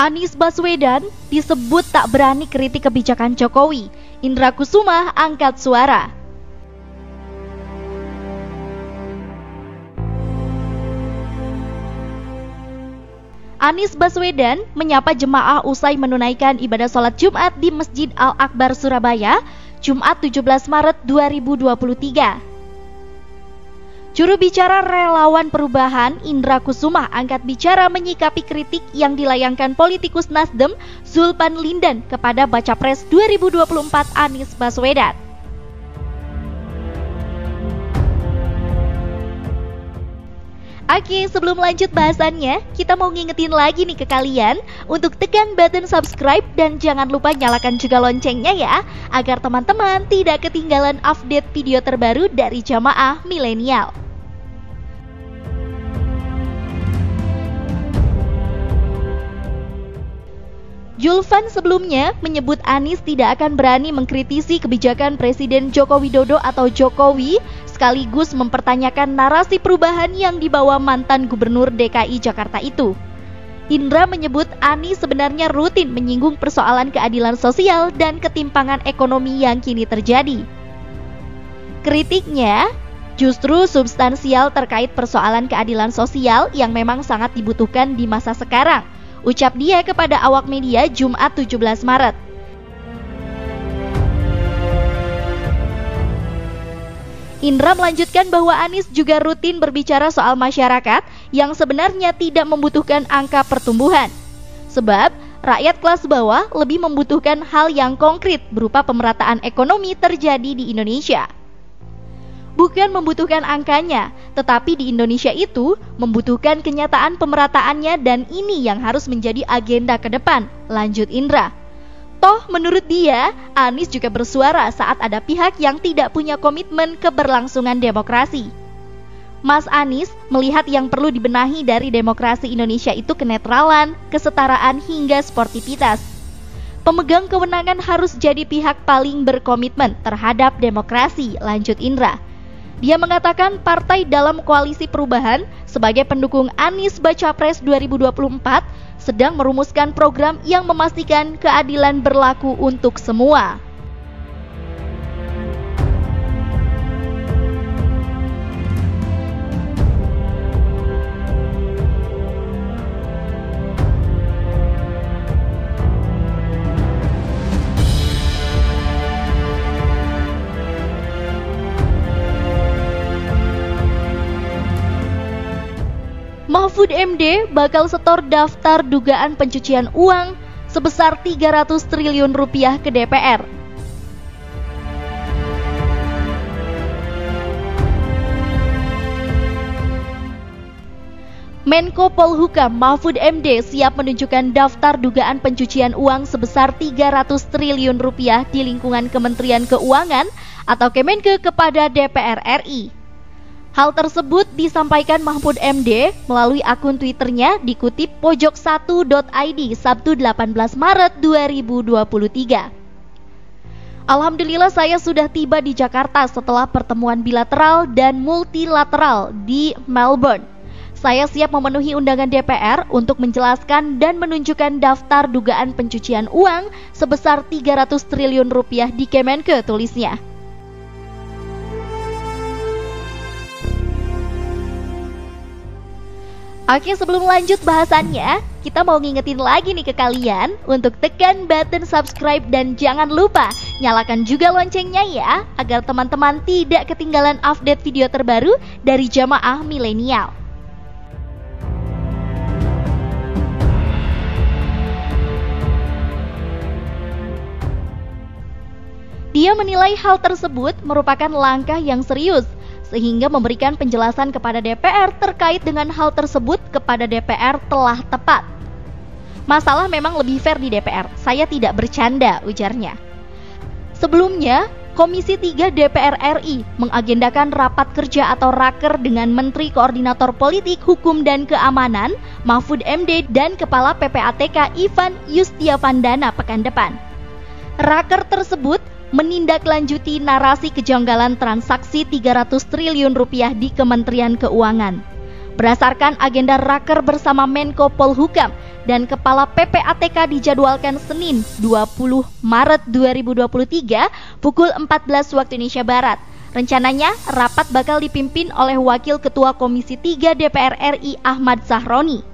Anies Baswedan disebut tak berani kritik kebijakan Jokowi. Indra Kusuma angkat suara. Anies Baswedan menyapa jemaah usai menunaikan ibadah sholat Jumat di Masjid Al-Akbar Surabaya, Jumat 17 Maret 2023. Juru bicara Relawan Perubahan Indra Kusuma angkat bicara menyikapi kritik yang dilayangkan politikus Nasdem Zulpan Lindan kepada Baca Pres 2024 Anies Baswedan. Oke, sebelum lanjut bahasannya, kita mau ngingetin lagi nih ke kalian untuk tekan button subscribe dan jangan lupa nyalakan juga loncengnya ya, agar teman-teman tidak ketinggalan update video terbaru dari Jamaah Milenial. Zulpan sebelumnya menyebut Anies tidak akan berani mengkritisi kebijakan Presiden Joko Widodo atau Jokowi, sekaligus mempertanyakan narasi perubahan yang dibawa mantan Gubernur DKI Jakarta itu. Indra menyebut Anies sebenarnya rutin menyinggung persoalan keadilan sosial dan ketimpangan ekonomi yang kini terjadi. Kritiknya justru substansial terkait persoalan keadilan sosial yang memang sangat dibutuhkan di masa sekarang, ucap dia kepada awak media Jumat 17 Maret. Indra melanjutkan bahwa Anies juga rutin berbicara soal masyarakat yang sebenarnya tidak membutuhkan angka pertumbuhan. Sebab rakyat kelas bawah lebih membutuhkan hal yang konkret berupa pemerataan ekonomi terjadi di Indonesia. Bukan membutuhkan angkanya, tetapi di Indonesia itu membutuhkan kenyataan pemerataannya dan ini yang harus menjadi agenda ke depan, lanjut Indra. Toh menurut dia, Anies juga bersuara saat ada pihak yang tidak punya komitmen keberlangsungan demokrasi. Mas Anies melihat yang perlu dibenahi dari demokrasi Indonesia itu kenetralan, kesetaraan hingga sportivitas. Pemegang kewenangan harus jadi pihak paling berkomitmen terhadap demokrasi, lanjut Indra. Dia mengatakan partai dalam koalisi perubahan sebagai pendukung Anies Baca Pres 2024 sedang merumuskan program yang memastikan keadilan berlaku untuk semua. Mahfud MD bakal setor daftar dugaan pencucian uang sebesar 300 triliun rupiah ke DPR. Menko Polhukam Mahfud MD siap menunjukkan daftar dugaan pencucian uang sebesar 300 triliun rupiah di lingkungan Kementerian Keuangan atau Kemenke kepada DPR RI. Hal tersebut disampaikan Mahfud MD melalui akun Twitternya dikutip pojok1.id Sabtu 18 Maret 2023. Alhamdulillah saya sudah tiba di Jakarta setelah pertemuan bilateral dan multilateral di Melbourne. Saya siap memenuhi undangan DPR untuk menjelaskan dan menunjukkan daftar dugaan pencucian uang sebesar 300 triliun rupiah di Kemenke, tulisnya. Oke, sebelum lanjut bahasannya, kita mau ngingetin lagi nih ke kalian untuk tekan button subscribe dan jangan lupa nyalakan juga loncengnya ya, agar teman-teman tidak ketinggalan update video terbaru dari Jamaah Milenial. Dia menilai hal tersebut merupakan langkah yang serius, sehingga memberikan penjelasan kepada DPR terkait dengan hal tersebut kepada DPR telah tepat. Masalah memang lebih fair di DPR, saya tidak bercanda, ujarnya. Sebelumnya, Komisi 3 DPR RI mengagendakan rapat kerja atau raker dengan Menteri Koordinator Politik, Hukum dan Keamanan, Mahfud MD dan Kepala PPATK Ivan Yustiavandana pekan depan. Raker tersebut menindaklanjuti narasi kejanggalan transaksi 300 triliun rupiah di Kementerian Keuangan. Berdasarkan agenda raker bersama Menko Polhukam dan Kepala PPATK dijadwalkan Senin 20 Maret 2023 pukul 14 waktu Indonesia Barat. Rencananya, rapat bakal dipimpin oleh Wakil Ketua Komisi 3 DPR RI Ahmad Sahroni.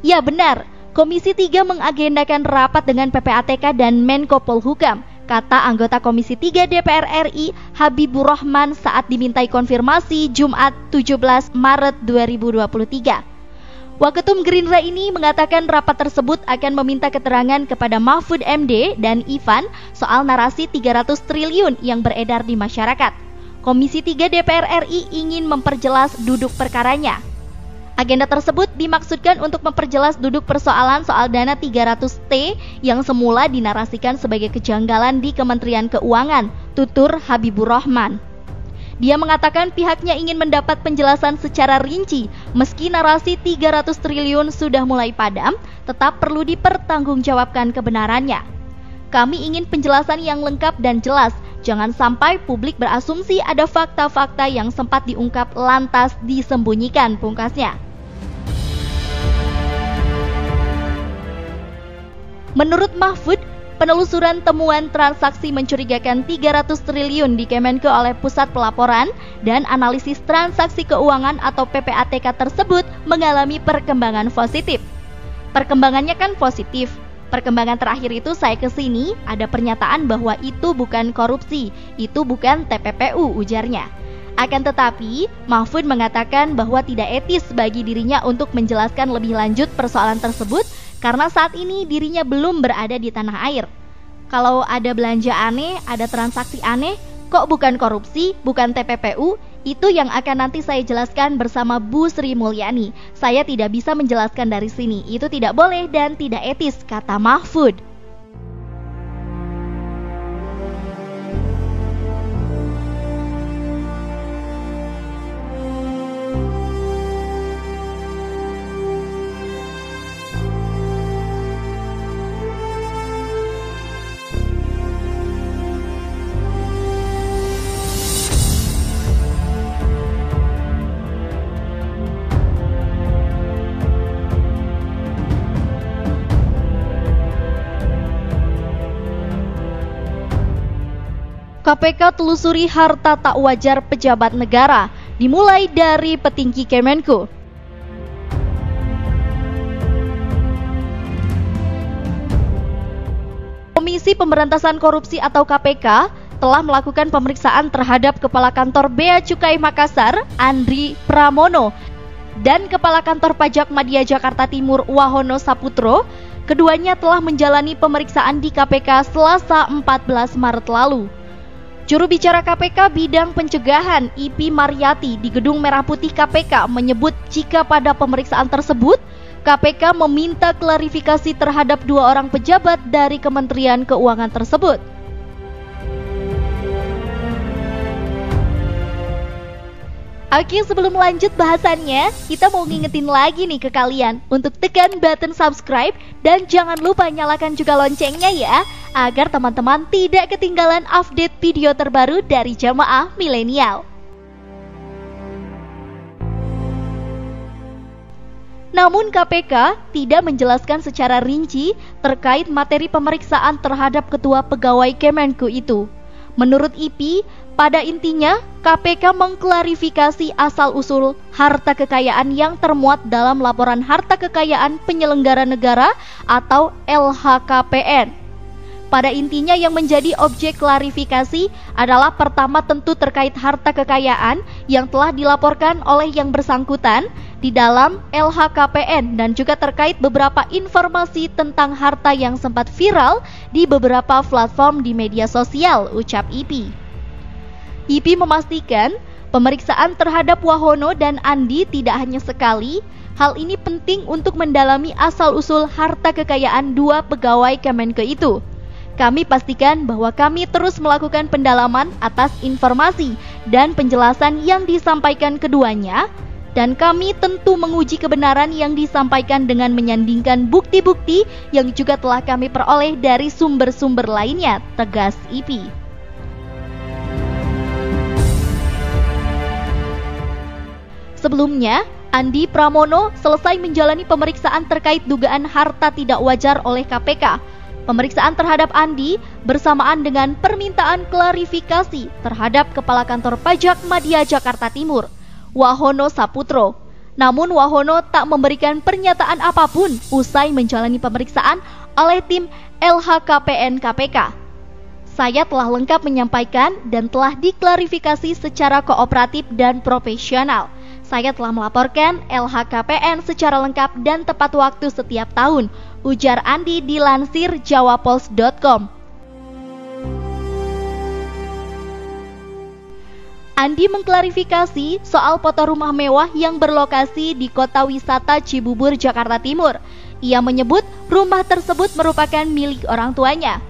Ya benar, Komisi 3 mengagendakan rapat dengan PPATK dan Menko Polhukam, kata anggota Komisi 3 DPR RI Habibur Rahman saat dimintai konfirmasi Jumat 17 Maret 2023. Waketum Gerindra ini mengatakan rapat tersebut akan meminta keterangan kepada Mahfud MD dan Ivan soal narasi 300 triliun yang beredar di masyarakat. Komisi 3 DPR RI ingin memperjelas duduk perkaranya. Agenda tersebut dimaksudkan untuk memperjelas duduk persoalan soal dana 300T yang semula dinarasikan sebagai kejanggalan di Kementerian Keuangan, tutur Habibur Rahman. Dia mengatakan pihaknya ingin mendapat penjelasan secara rinci, meski narasi 300 triliun sudah mulai padam, tetap perlu dipertanggungjawabkan kebenarannya. Kami ingin penjelasan yang lengkap dan jelas, jangan sampai publik berasumsi ada fakta-fakta yang sempat diungkap lantas disembunyikan, pungkasnya. Menurut Mahfud, penelusuran temuan transaksi mencurigakan 300 triliun di Kemenko oleh Pusat Pelaporan dan Analisis Transaksi Keuangan atau PPATK tersebut mengalami perkembangan positif. Perkembangannya kan positif. Perkembangan terakhir itu saya kesini ada pernyataan bahwa itu bukan korupsi, itu bukan TPPU, ujarnya. Akan tetapi, Mahfud mengatakan bahwa tidak etis bagi dirinya untuk menjelaskan lebih lanjut persoalan tersebut karena saat ini dirinya belum berada di tanah air. Kalau ada belanja aneh, ada transaksi aneh, kok bukan korupsi, bukan TPPU, itu yang akan nanti saya jelaskan bersama Bu Sri Mulyani. Saya tidak bisa menjelaskan dari sini, itu tidak boleh dan tidak etis, kata Mahfud. KPK telusuri harta tak wajar pejabat negara, dimulai dari petinggi Kemenko. Komisi Pemberantasan Korupsi atau KPK telah melakukan pemeriksaan terhadap Kepala Kantor Bea Cukai Makassar, Andri Pramono, dan Kepala Kantor Pajak Madya Jakarta Timur, Wahono Saputro. Keduanya telah menjalani pemeriksaan di KPK Selasa 14 Maret lalu. Juru bicara KPK bidang pencegahan IP Mariati di Gedung Merah Putih KPK menyebut jika pada pemeriksaan tersebut KPK meminta klarifikasi terhadap 2 orang pejabat dari Kementerian Keuangan tersebut. Oke, sebelum lanjut bahasannya, kita mau ngingetin lagi nih ke kalian untuk tekan button subscribe dan jangan lupa nyalakan juga loncengnya ya, agar teman-teman tidak ketinggalan update video terbaru dari Jamaah Milenial. Namun KPK tidak menjelaskan secara rinci terkait materi pemeriksaan terhadap ketua pegawai Kemenko itu. Menurut IP, pada intinya KPK mengklarifikasi asal-usul harta kekayaan yang termuat dalam laporan harta kekayaan penyelenggara negara atau LHKPN. Pada intinya yang menjadi objek klarifikasi adalah pertama tentu terkait harta kekayaan yang telah dilaporkan oleh yang bersangkutan di dalam LHKPN dan juga terkait beberapa informasi tentang harta yang sempat viral di beberapa platform di media sosial, ucap IP. IP memastikan pemeriksaan terhadap Wahono dan Andi tidak hanya sekali. Hal ini penting untuk mendalami asal-usul harta kekayaan 2 pegawai Kemenko itu. Kami pastikan bahwa kami terus melakukan pendalaman atas informasi dan penjelasan yang disampaikan keduanya, dan kami tentu menguji kebenaran yang disampaikan dengan menyandingkan bukti-bukti yang juga telah kami peroleh dari sumber-sumber lainnya, tegas IP. Sebelumnya, Andi Pramono selesai menjalani pemeriksaan terkait dugaan harta tidak wajar oleh KPK. Pemeriksaan terhadap Andi bersamaan dengan permintaan klarifikasi terhadap Kepala Kantor Pajak Madya Jakarta Timur, Wahono Saputro. Namun Wahono tak memberikan pernyataan apapun usai menjalani pemeriksaan oleh tim LHKPN KPK. Saya telah lengkap menyampaikan dan telah diklarifikasi secara kooperatif dan profesional. Saya telah melaporkan LHKPN secara lengkap dan tepat waktu setiap tahun, ujar Andi dilansir jawapos.com. Andi mengklarifikasi soal foto rumah mewah yang berlokasi di Kota Wisata Cibubur, Jakarta Timur. Ia menyebut rumah tersebut merupakan milik orang tuanya.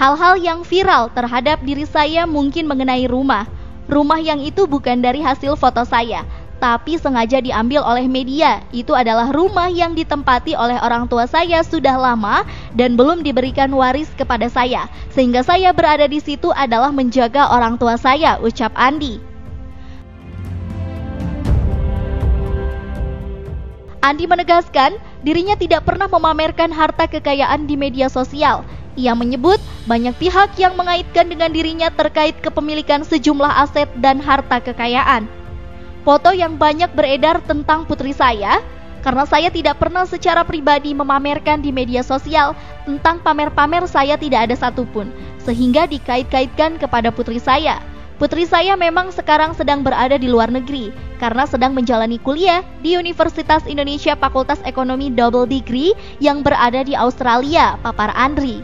Hal-hal yang viral terhadap diri saya mungkin mengenai rumah. Rumah yang itu bukan dari hasil foto saya, tapi sengaja diambil oleh media. Itu adalah rumah yang ditempati oleh orang tua saya sudah lama dan belum diberikan waris kepada saya. Sehingga saya berada di situ adalah menjaga orang tua saya, ucap Andi. Andi menegaskan dirinya tidak pernah memamerkan harta kekayaan di media sosial. Ia menyebut banyak pihak yang mengaitkan dengan dirinya terkait kepemilikan sejumlah aset dan harta kekayaan. Foto yang banyak beredar tentang putri saya, karena saya tidak pernah secara pribadi memamerkan di media sosial. Tentang pamer-pamer saya tidak ada satupun, sehingga dikait-kaitkan kepada putri saya. Putri saya memang sekarang sedang berada di luar negeri, karena sedang menjalani kuliah di Universitas Indonesia Fakultas Ekonomi Double Degree yang berada di Australia, papar Andri.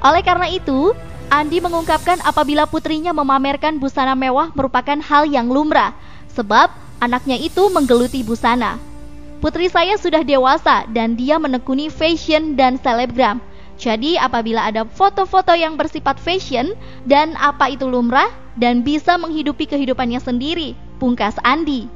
Oleh karena itu, Andi mengungkapkan apabila putrinya memamerkan busana mewah merupakan hal yang lumrah, sebab anaknya itu menggeluti busana. Putri saya sudah dewasa dan dia menekuni fashion dan selebgram. Jadi apabila ada foto-foto yang bersifat fashion dan apa itu lumrah dan bisa menghidupi kehidupannya sendiri, pungkas Andi.